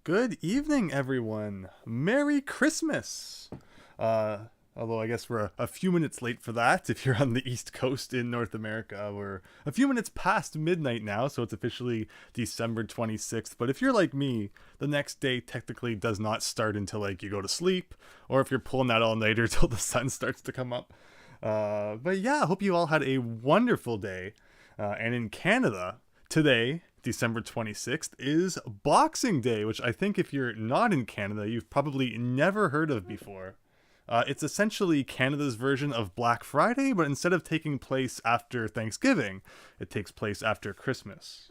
Good evening, everyone. Merry Christmas. Although I guess we're a few minutes late for that. If you're on the East Coast in North America, we're a few minutes past midnight now, so it's officially December 26th. But if you're like me, the next day technically does not start until like you go to sleep, or if you're pulling that all-nighter till the sun starts to come up. But yeah, I hope you all had a wonderful day. And in Canada, today, December 26th, is Boxing Day, which I think if you're not in Canada, you've probably never heard of before. It's essentially Canada's version of Black Friday, but instead of taking place after Thanksgiving, it takes place after Christmas.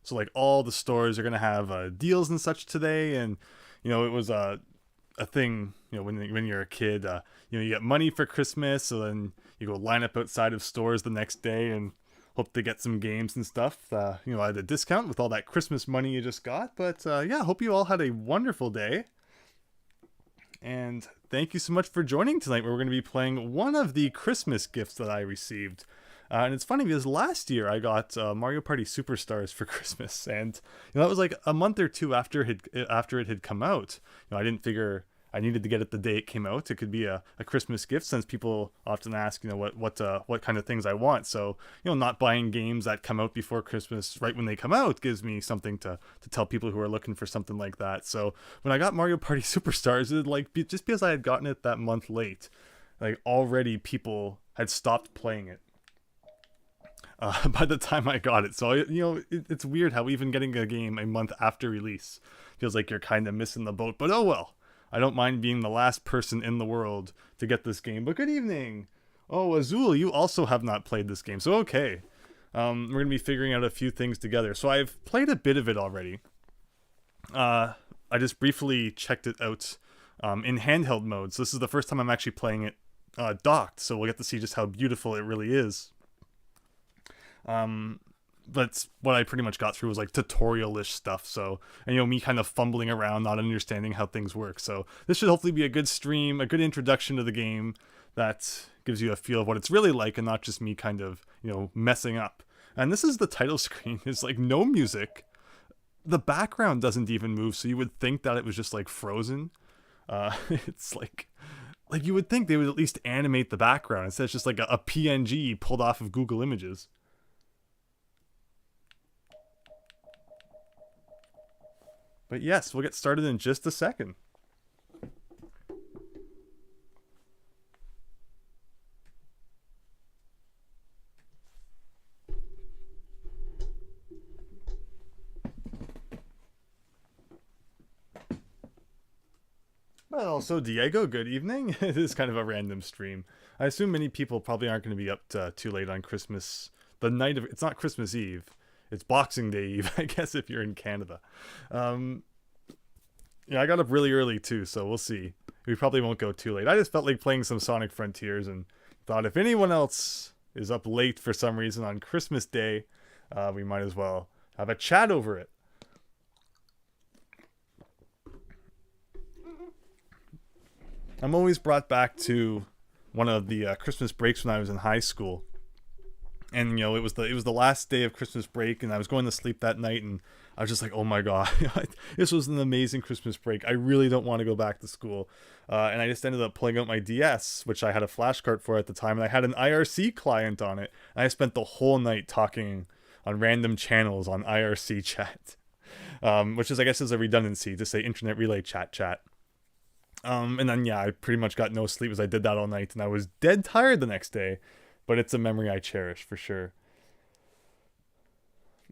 So like all the stores are going to have deals and such today, and you know, it was a thing, you know, when you're a kid, you know, you get money for Christmas, so then you go line up outside of stores the next day and hope to get some games and stuff, you know, at a discount with all that Christmas money you just got. But yeah, hope you all had a wonderful day. And thank you so much for joining tonight, where we're going to be playing one of the Christmas gifts that I received. And it's funny because last year I got Mario Party Superstars for Christmas, and you know, that was like a month or two after it had come out. You know, I didn't figure I needed to get it the day it came out. It could be a Christmas gift, since people often ask, you know, what kind of things I want. So, you know, not buying games that come out before Christmas right when they come out gives me something to tell people who are looking for something like that. So when I got Mario Party Superstars, it like just because I had gotten it that month late, like already people had stopped playing it by the time I got it. So, you know, it's weird how even getting a game a month after release feels like you're kind of missing the boat. But oh well. I don't mind being the last person in the world to get this game. But good evening. Oh, Azul, you also have not played this game. So okay. We're going to be figuring out a few things together. So I've played a bit of it already. I just briefly checked it out in handheld mode. So this is the first time I'm actually playing it docked. So we'll get to see just how beautiful it really is. But what I pretty much got through was like tutorial-ish stuff. So, and you know, me kind of fumbling around, not understanding how things work. So this should hopefully be a good stream, a good introduction to the game that gives you a feel of what it's really like, and not just me kind of, you know, messing up. And this is the title screen. It's like no music. The background doesn't even move, so you would think that it was just like frozen. It's like you would think they would at least animate the background. Instead, it's just like a PNG pulled off of Google Images. But yes, we'll get started in just a second. But also, Diego, good evening. It is kind of a random stream. I assume many people probably aren't going to be up too late on Christmas. The night of it's not Christmas Eve. It's Boxing Day Eve, I guess, if you're in Canada. Yeah, I got up really early too, so we'll see. We probably won't go too late. I just felt like playing some Sonic Frontiers and thought if anyone else is up late for some reason on Christmas Day, we might as well have a chat over it. I'm always brought back to one of the Christmas breaks when I was in high school. And you know, it was the last day of Christmas break, and I was going to sleep that night, and I was just like, oh my god, this was an amazing Christmas break. I really don't want to go back to school. And I just ended up pulling out my DS, which I had a flash cart for at the time, and I had an IRC client on it. And I spent the whole night talking on random channels on IRC chat, which is, I guess, is a redundancy to say Internet Relay Chat. And then yeah, I pretty much got no sleep as I did that all night, and I was dead tired the next day. But it's a memory I cherish for sure.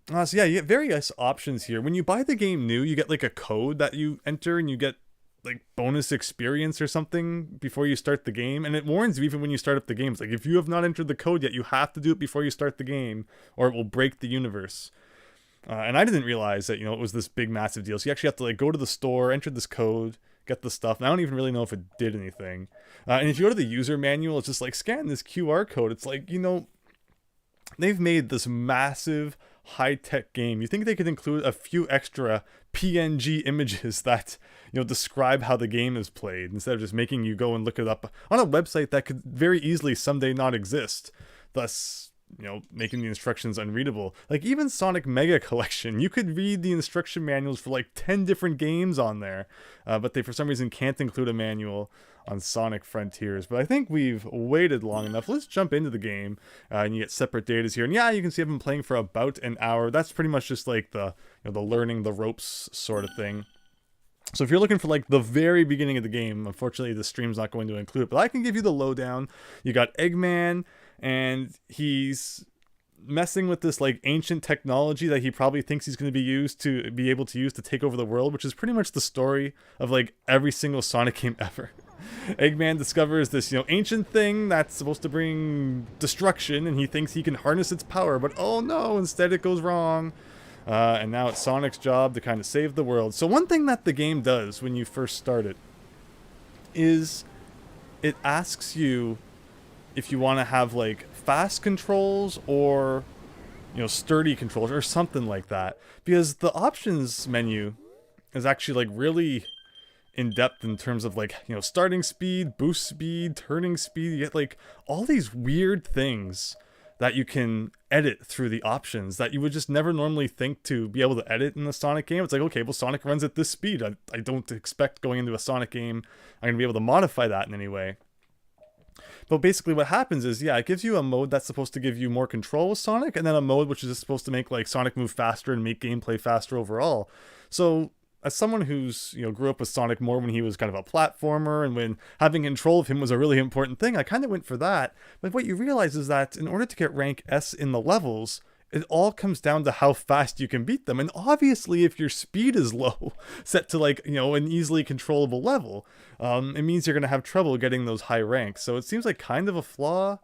So yeah, you get various options here. When you buy the game new, you get like a code that you enter, and you get like bonus experience or something before you start the game. And it warns you even when you start up the game. It's like, if you have not entered the code yet, you have to do it before you start the game, or it will break the universe. And I didn't realize that, you know, it was this big massive deal. So you actually have to like go to the store, enter this code, get the stuff. And I don't even really know if it did anything. And if you go to the user manual, it's just like, scan this QR code. It's like, you know, they've made this massive high-tech game. You think they could include a few extra PNG images that, you know, describe how the game is played, instead of just making you go and look it up on a website that could very easily someday not exist. Thus, making the instructions unreadable. Like even Sonic Mega Collection, you could read the instruction manuals for like 10 different games on there, but they for some reason can't include a manual on Sonic Frontiers. But I think we've waited long enough. Let's jump into the game, and you get separate datas here. And yeah, you can see I've been playing for about an hour. That's pretty much just like the the learning the ropes sort of thing. So if you're looking for like the very beginning of the game, unfortunately the stream's not going to include it, but I can give you the lowdown. You got Eggman, and he's messing with this like ancient technology that he probably thinks he's going to be able to use to take over the world, which is pretty much the story of like every single Sonic game ever. Eggman discovers this ancient thing that's supposed to bring destruction, and he thinks he can harness its power, but oh no, instead it goes wrong. And now it's Sonic's job to kind of save the world. So one thing that the game does when you first start it is it asks you if you want to have like fast controls or sturdy controls or something like that, because the options menu is actually like really in depth in terms of like starting speed, boost speed, turning speed. You get like all these weird things that you can edit through the options that you would just never normally think to be able to edit in a Sonic game. It's like, okay, well, Sonic runs at this speed. I don't expect going into a Sonic game I'm going to be able to modify that in any way. But basically what happens is, yeah, it gives you a mode that's supposed to give you more control with Sonic, and then a mode which is just supposed to make like Sonic move faster and make gameplay faster overall. So as someone who's grew up with Sonic more when he was kind of a platformer, and when having control of him was a really important thing, I kind of went for that. But what you realize is that in order to get rank S in the levels, it all comes down to how fast you can beat them. And obviously if your speed is low, set to like an easily controllable level, it means you're going to have trouble getting those high ranks. So it seems like kind of a flaw,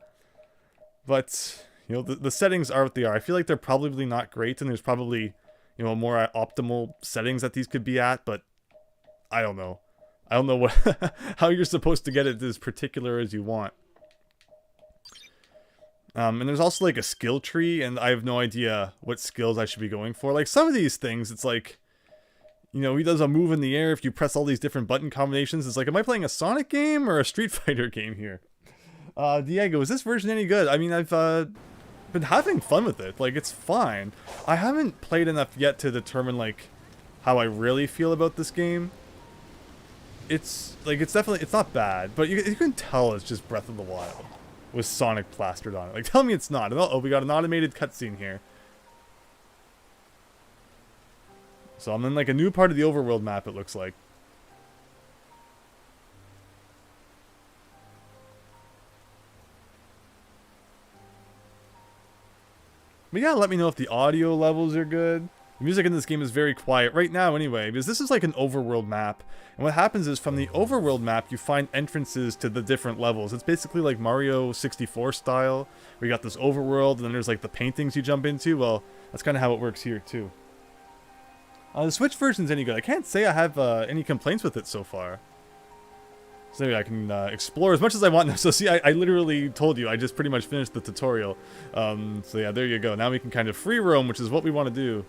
but the settings are what they are. I feel like they're probably not great, and there's probably more optimal settings that these could be at, but I don't know. I don't know what how you're supposed to get it as particular as you want. And there's also like a skill tree, and I have no idea what skills I should be going for. Like some of these things, it's like, he does a move in the air if you press all these different button combinations. It's like, am I playing a Sonic game or a Street Fighter game here? Diego, is this version any good? I mean, I've been having fun with it. Like, it's fine. I haven't played enough yet to determine like how I really feel about this game. It's like, it's not bad, but you can tell it's just Breath of the Wild with Sonic plastered on it. Like, tell me it's not. Oh, we got an automated cutscene here. So I'm in like a new part of the overworld map, it looks like. But yeah, let me know if the audio levels are good. The music in this game is very quiet right now anyway, because this is like an overworld map. And what happens is from the overworld map, you find entrances to the different levels. It's basically like Mario 64 style, where you got this overworld, and then there's like the paintings you jump into. Well, that's kind of how it works here too. The Switch version's any good. I can't say I have any complaints with it so far. So maybe I can explore as much as I want now. So see, I literally told you, I just pretty much finished the tutorial. So yeah, there you go. Now we can kind of free roam, which is what we want to do.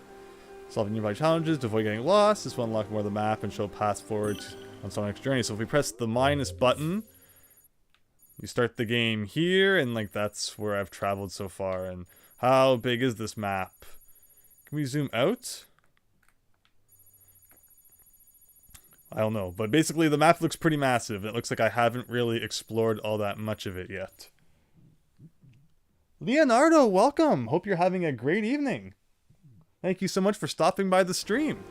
Solve nearby challenges to avoid getting lost. This will unlock more of the map and show paths forward on Sonic's journey. So if we press the minus button, you start the game here, and like that's where I've traveled so far. And how big is this map? Can we zoom out? I don't know, but basically the map looks pretty massive. It looks like I haven't really explored all that much of it yet. Leonardo, welcome! Hope you're having a great evening. Thank you so much for stopping by the stream.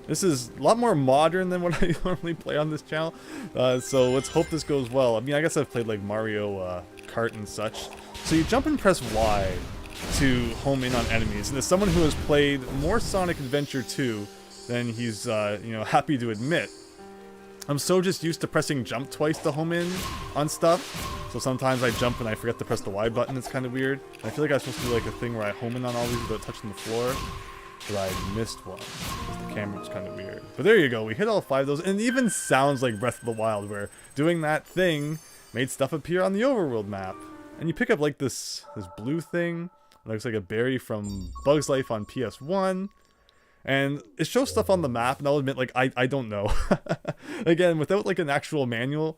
This is a lot more modern than what I normally play on this channel, so let's hope this goes well. I mean, I guess I've played like Mario Kart and such. So you jump and press Y to home in on enemies, and as someone who has played more Sonic Adventure 2 than he's happy to admit, I'm so just used to pressing jump twice to home in on stuff. So sometimes I jump and I forget to press the Y button. It's kind of weird. I feel like I was supposed to do like a thing where I home in on all these without touching the floor, but I missed one. The camera was kind of weird. But there you go. We hit all 5 of those, and it even sounds like Breath of the Wild, where doing that thing made stuff appear on the overworld map. And you pick up like this blue thing. It looks like a berry from Bug's Life on PS1. And it shows stuff on the map, and I'll admit, like, I don't know. Again, without, like, an actual manual,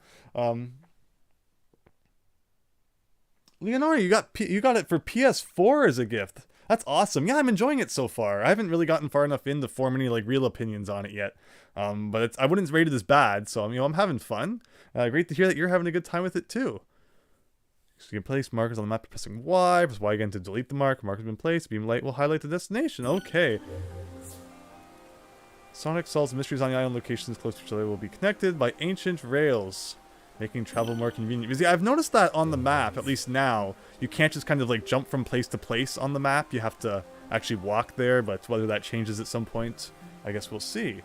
Leonardo, you got it for PS4 as a gift. That's awesome. Yeah, I'm enjoying it so far. I haven't really gotten far enough in to form any like real opinions on it yet. But I wouldn't rate it as bad, so I'm having fun. Great to hear that you're having a good time with it too. So you can place markers on the map by pressing Y. Press Y again to delete the mark. Mark has been placed. Beam light will highlight the destination. Okay. Sonic solves mysteries on the island. Locations close to each other will be connected by ancient rails, making travel more convenient. Because yeah, I've noticed that on the map, at least now, you can't just kind of like jump from place to place on the map. You have to actually walk there, but whether that changes at some point, I guess we'll see.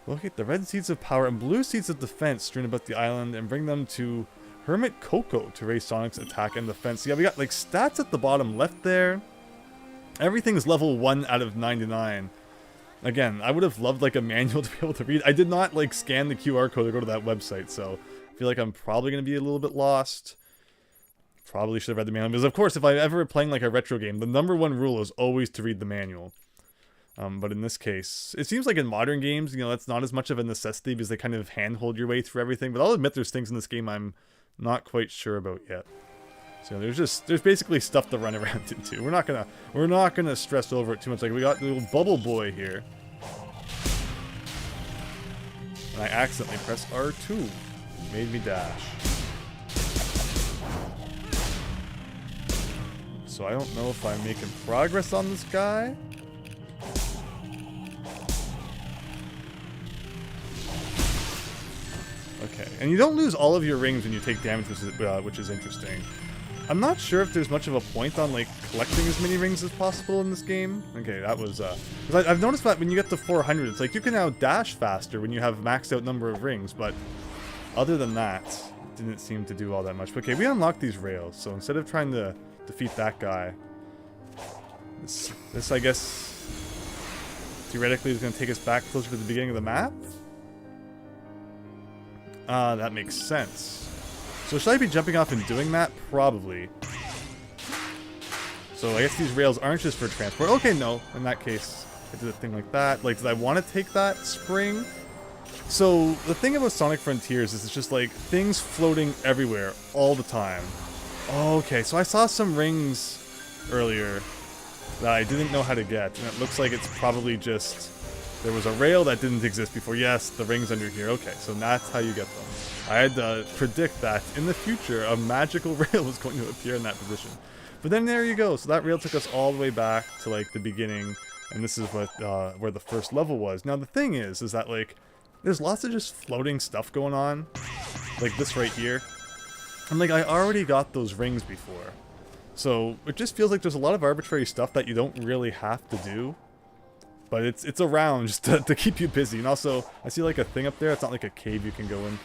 Locate the red seeds of power and blue seeds of defense strewn about the island and bring them to Hermit Coco to raise Sonic's attack and defense. Yeah, we got like stats at the bottom left there. Everything's level 1 out of 99. Again, I would have loved like a manual to be able to read. I did not like scan the QR code or go to that website, so I feel like I'm probably going to be a little bit lost. Probably should have read the manual, because of course if I'm ever playing like a retro game, the #1 rule is always to read the manual. But in this case, it seems like in modern games, that's not as much of a necessity because they kind of handhold your way through everything. But I'll admit there's things in this game I'm not quite sure about yet. So there's basically stuff to run around into. We're not gonna stress over it too much. Like we got the little bubble boy here, and I accidentally pressed R2, made me dash. So I don't know if I'm making progress on this guy. Okay, and you don't lose all of your rings when you take damage, which is interesting. I'm not sure if there's much of a point on like collecting as many rings as possible in this game. Okay, that was 'cause I've noticed that when you get to 400, it's like you can now dash faster when you have maxed out number of rings, but other than that, it didn't seem to do all that much. But okay, we unlocked these rails, so instead of trying to defeat that guy, this I guess theoretically is going to take us back closer to the beginning of the map. That makes sense. So should I be jumping off and doing that? Probably. So I guess these rails aren't just for transport. Okay, no. In that case, I did a thing like that. Like, did I want to take that spring? So the thing about Sonic Frontiers is it's just like things floating everywhere all the time. Okay, so I saw some rings earlier that I didn't know how to get. And it looks like it's probably just... there was a rail that didn't exist before. Yes, the ring's under here. Okay, so that's how you get them. I had to predict that in the future a magical rail was going to appear in that position. But then there you go. So that rail took us all the way back to like the beginning, and this is what where the first level was. Now the thing is that like there's lots of just floating stuff going on, like this right here. And like I already got those rings before, so it just feels like there's a lot of arbitrary stuff that you don't really have to do. But it's around just to keep you busy. And also, I see like a thing up there. It's not like a cave you can go in.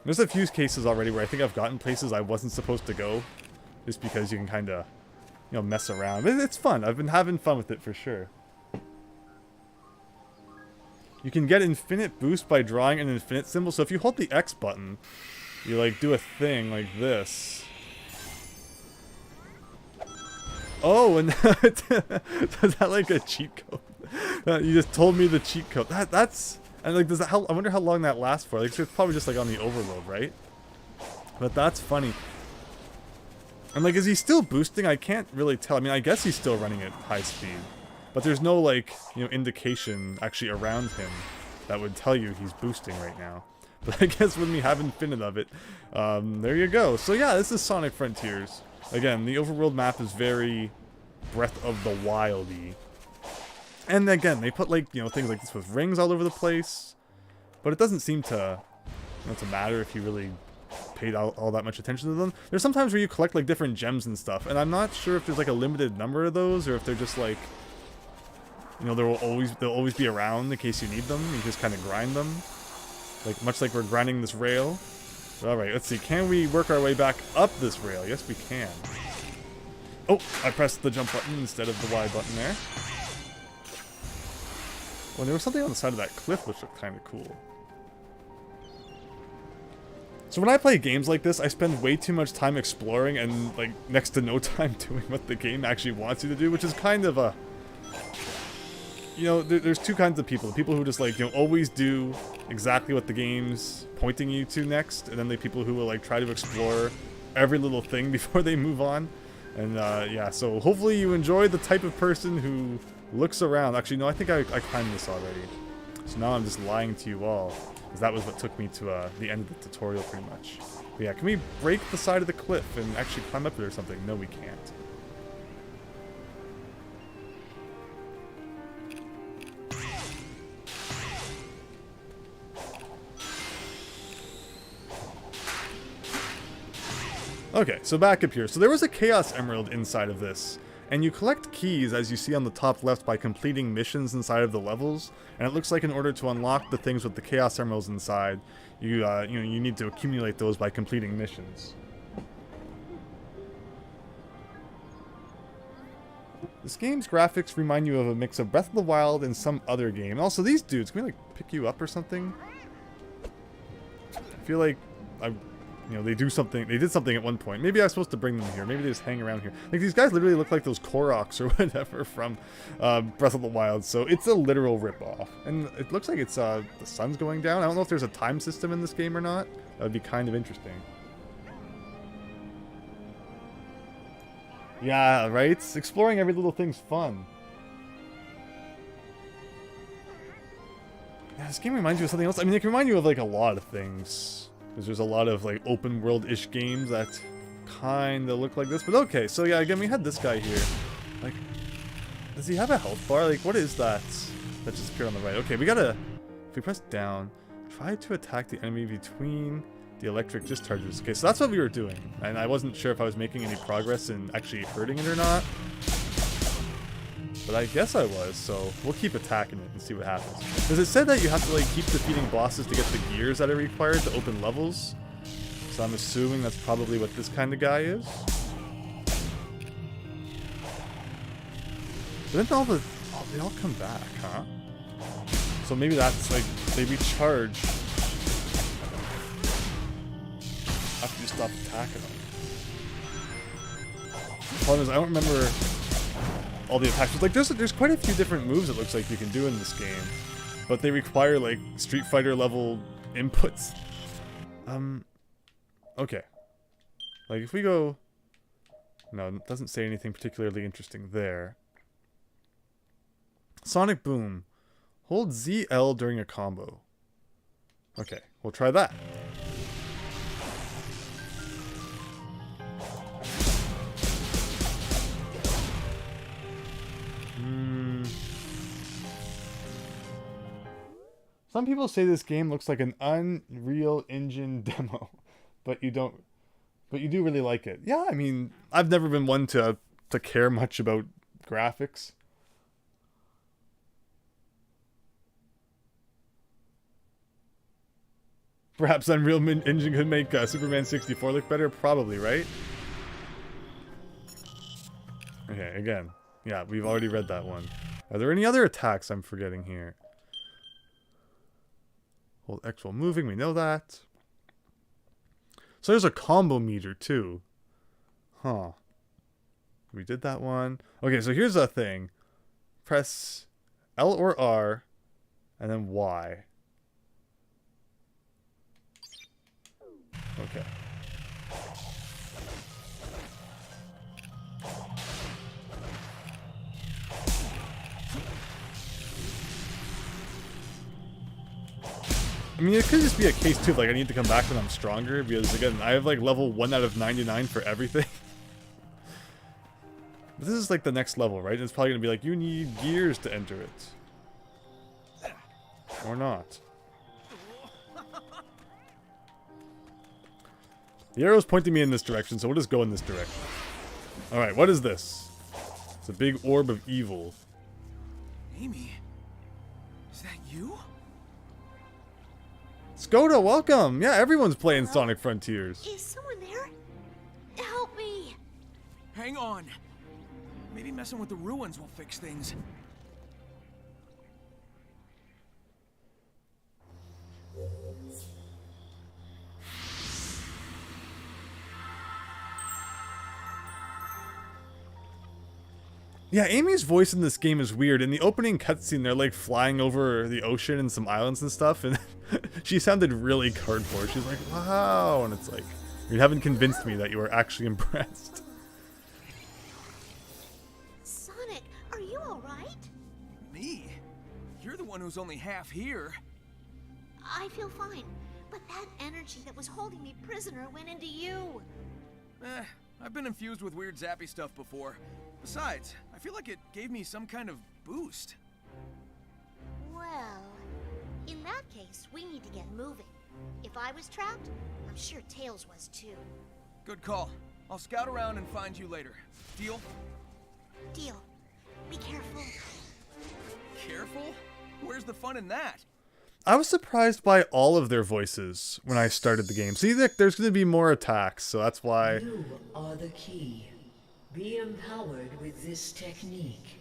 There's a few cases already where I think I've gotten places I wasn't supposed to go, just because you can kind of, mess around. But it's fun. I've been having fun with it for sure. You can get infinite boost by drawing an infinite symbol. So if you hold the X button, you like do a thing like this. Oh, and is that like a cheat code? You just told me the cheat code. That's and like I wonder how long that lasts for. Like it's probably just like on the overload, right? But that's funny. And like, is he still boosting? I can't really tell. I mean, I guess he's still running at high speed, but there's no like indication actually around him that would tell you he's boosting right now. But I guess with me having infinite of it, there you go. So yeah, this is Sonic Frontiers. Again, the overworld map is very Breath of the Wild-y. And again, they put like, things like this with rings all over the place. But it doesn't seem to, to matter if you really paid all that much attention to them. There's sometimes where you collect like different gems and stuff. And I'm not sure if there's like a limited number of those or if they're just like, they'll always be around in case you need them. You just kind of grind them. Like, much like we're grinding this rail. Alright, let's see. Can we work our way back up this rail? Yes, we can. Oh, I pressed the jump button instead of the Y button there. Well, there was something on the side of that cliff which looked kind of cool. So when I play games like this, I spend way too much time exploring and, like, next to no time doing what the game actually wants you to do, which is kind of a... there's two kinds of people. The people who just, like, always do exactly what the game's pointing you to next, and then the people who will, like, try to explore every little thing before they move on. And yeah, so hopefully you enjoy the type of person who looks around. Actually, no, I think I climbed this already. So now I'm just lying to you all, because that was what took me to the end of the tutorial pretty much. But yeah, can we break the side of the cliff and actually climb up it or something? No, we can't. Okay, so back up here. So there was a Chaos Emerald inside of this, and you collect keys, as you see on the top left, by completing missions inside of the levels. And it looks like in order to unlock the things with the Chaos Emeralds inside, you know, you need to accumulate those by completing missions. This game's graphics remind you of a mix of Breath of the Wild and some other game. And also, these dudes, can we like pick you up or something? I feel like you know, they did something at one point. Maybe I was supposed to bring them here. Maybe they just hang around here. Like, these guys literally look like those Koroks or whatever from Breath of the Wild. So it's a literal ripoff. And it looks like it's the sun's going down. I don't know if there's a time system in this game or not. That would be kind of interesting. Yeah, right? Exploring every little thing's fun. Yeah, this game reminds you of something else. I mean, it can remind you of like a lot of things. Because there's a lot of like open world-ish games that kind of look like this. But okay, so yeah, again, we had this guy here. Like, does he have a health bar? Like, what is that? That just appeared on the right. Okay, we gotta, if we press down, try to attack the enemy between the electric discharges. Okay, so that's what we were doing. And I wasn't sure if I was making any progress in actually hurting it or not. But I guess I was, so we'll keep attacking it and see what happens. Because it said that you have to like keep defeating bosses to get the gears that are required to open levels. So I'm assuming that's probably what this kind of guy is. But then they all come back, huh? So maybe that's like, they recharge after you stop attacking them. The problem is I don't remember all the attacks. Like, there's quite a few different moves it looks like you can do in this game, but they require like Street Fighter level inputs. Okay. Like if we go, no, it doesn't say anything particularly interesting there. Sonic Boom. Hold ZL during a combo. Okay, we'll try that. Some people say this game looks like an Unreal Engine demo, but you do really like it. Yeah, I mean, I've never been one to care much about graphics. Perhaps Unreal Engine could make Superman 64 look better? Probably, right? Okay, again. Yeah, we've already read that one. Are there any other attacks I'm forgetting here? Hold X while moving, we know that. So there's a combo meter too. Huh. We did that one. Okay, so here's the thing. Press L or R, and then Y. Okay. I mean, it could just be a case too, like I need to come back when I'm stronger, because again, I have like level 1 out of 99 for everything. But this is like the next level, right? It's probably gonna be like, you need gears to enter it. Or not. The arrow's pointing me in this direction, so we'll just go in this direction. Alright, what is this? It's a big orb of evil. Amy? Is that you? Skoda, welcome! Yeah, everyone's playing Sonic Frontiers. Is someone there? Help me! Hang on. Maybe messing with the ruins will fix things. Yeah, Amy's voice in this game is weird. In the opening cutscene, they're like flying over the ocean and some islands and stuff, and she sounded really cardboard. She's like, wow, and it's like, You haven't convinced me that you are actually impressed. Sonic, are you alright? Me? You're the one who's only half here. I feel fine, but that energy that was holding me prisoner went into you. I've been infused with weird zappy stuff before. Besides, I feel like it gave me some kind of boost. Well, in that case, we need to get moving. If I was trapped, I'm sure Tails was too. Good call. I'll scout around and find you later. Deal? Deal. Be careful. Careful? Where's the fun in that? I was surprised by all of their voices when I started the game. See, there's going to be more attacks, so that's why... You are the key. Be empowered with this technique.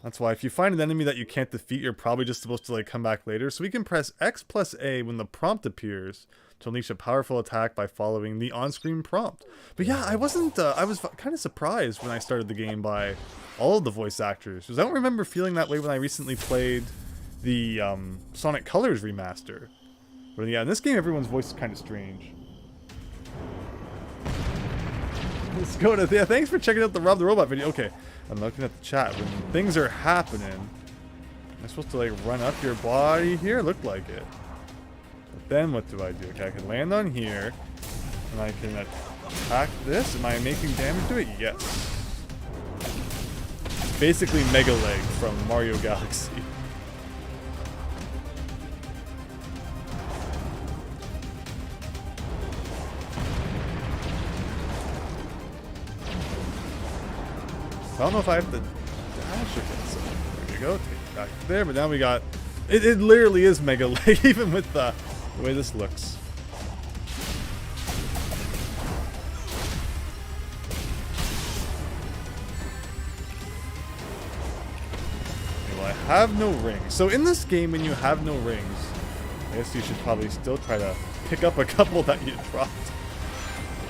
That's why if you find an enemy that you can't defeat, you're probably just supposed to like come back later. So we can press X plus A when the prompt appears to unleash a powerful attack by following the on-screen prompt. But yeah, I was kind of surprised when I started the game by all of the voice actors. Because I don't remember feeling that way when I recently played the Sonic Colors remaster. But yeah, in this game, everyone's voice is kind of strange. Let's go to... Yeah, thanks for checking out the Rob the Robot video. Okay. I'm looking at the chat. When things are happening, am I supposed to like run up your body here? Looked like it. But then what do I do? Okay, I can land on here, and I can attack this. Am I making damage to it? Yes. Basically Mega Leg from Mario Galaxy. I don't know if I have to dash against it. There you go. Take it back there. But now we got... It literally is Mega Leg, even with the way this looks. Okay, well, I have no rings. So in this game, when you have no rings, I guess you should probably still try to pick up a couple that you dropped.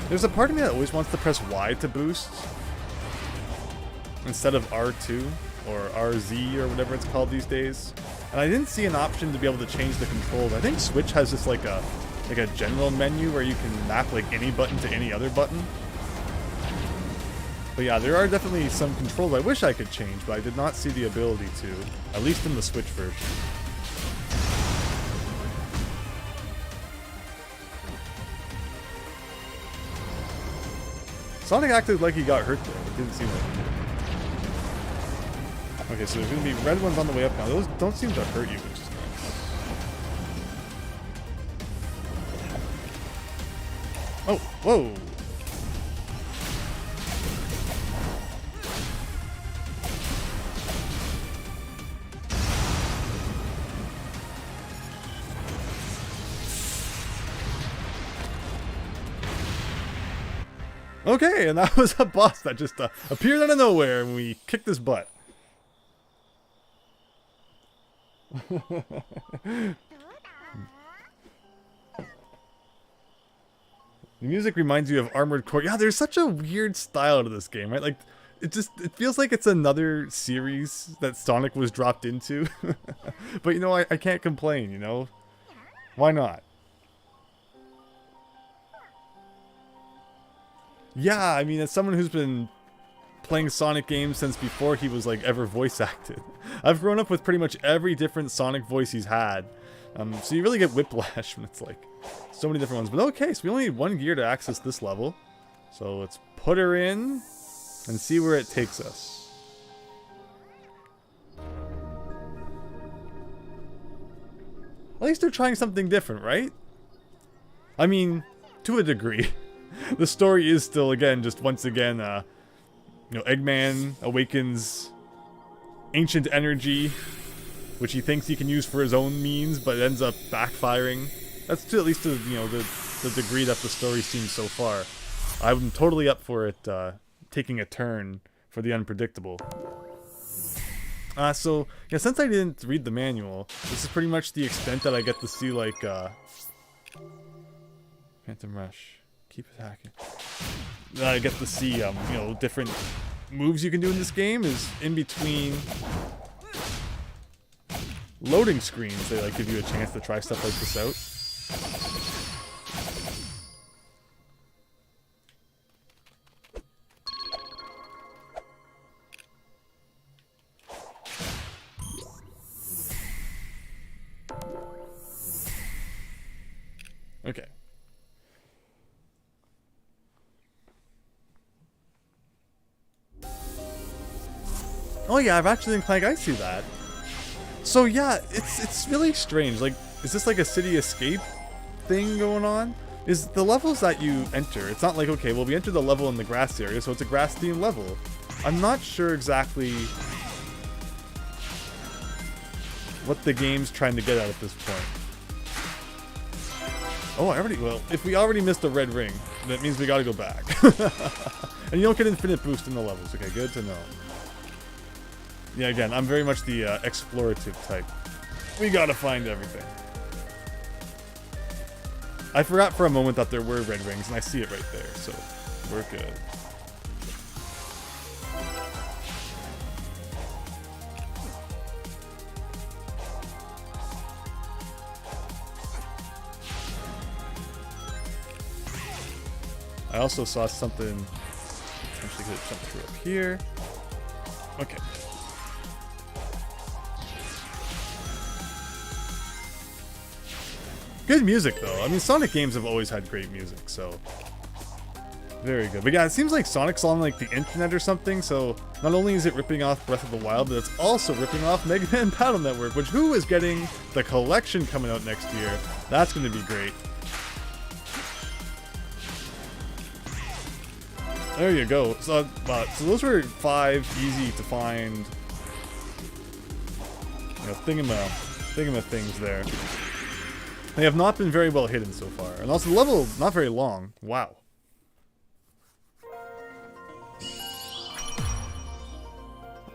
There's a part of me that always wants to press Y to boost instead of R2 or RZ or whatever it's called these days. And I didn't see an option to be able to change the controls. I think Switch has just like a general menu where you can map like any button to any other button. But yeah, there are definitely some controls I wish I could change, but I did not see the ability to, at least in the Switch version. Sonic acted like he got hurt there. It didn't seem like he did. Okay, so there's going to be red ones on the way up now. Those don't seem to hurt you, which is nice. Oh, whoa! Okay, and that was a boss that just appeared out of nowhere and we kicked his butt. The music reminds you of Armored Core. Yeah, there's such a weird style to this game, right? Like, it feels like it's another series that Sonic was dropped into. But, you know, I can't complain, you know? Why not? Yeah, I mean, as someone who's been playing Sonic games since before he was, like, ever voice acted, I've grown up with pretty much every different Sonic voice he's had. So you really get whiplash when it's, like, so many different ones. But okay, so we only need one gear to access this level. So let's put her in and see where it takes us. At least they're trying something different, right? I mean, to a degree. The story is still, again, just once again, you know, Eggman awakens ancient energy, which he thinks he can use for his own means, but it ends up backfiring. That's at least to, you know, the degree that the story seems so far. I'm totally up for it taking a turn for the unpredictable. So, yeah, since I didn't read the manual, this is pretty much the extent that I get to see, like, Phantom Rush. Keep attacking. That I get to see, you know, different moves you can do in this game is in between loading screens. They, like, give you a chance to try stuff like this out. Oh yeah, I've actually been playing. I see that. So yeah, it's really strange. Like, is this like a city escape thing going on? Is the levels that you enter, it's not like, okay, well, we entered the level in the grass area, so it's a grass themed level. I'm not sure exactly what the game's trying to get at this point. Oh, well, if we already missed a red ring, that means we gotta go back. And you don't get infinite boost in the levels. Okay, good to know. Yeah, again, I'm very much the explorative type. We gotta find everything. I forgot for a moment that there were red rings, and I see it right there, so we're good. I also saw something. Potentially could jump through up here. Okay. Good music, though. I mean, Sonic games have always had great music, so very good. But yeah, it seems like Sonic's on like the internet or something. So not only is it ripping off Breath of the Wild, but it's also ripping off Mega Man Battle Network, which who is getting the collection coming out next year? That's going to be great. There you go. So those were 5 easy to find, you know, thingama things there. They have not been very well hidden so far, and also the level not very long. Wow.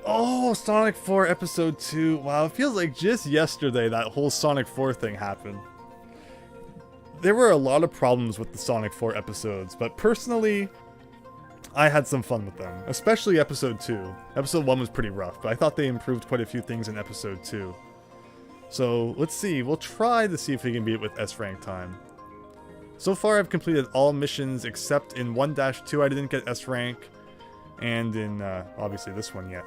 Oh, Sonic 4 Episode 2. Wow, it feels like just yesterday that whole Sonic 4 thing happened. There were a lot of problems with the Sonic 4 episodes, but personally, I had some fun with them, especially Episode 2. Episode 1 was pretty rough, but I thought they improved quite a few things in Episode 2. So, let's see. We'll try to see if we can beat it with S-Rank time. So far, I've completed all missions except in 1-2 I didn't get S-Rank, and in, obviously, this one yet.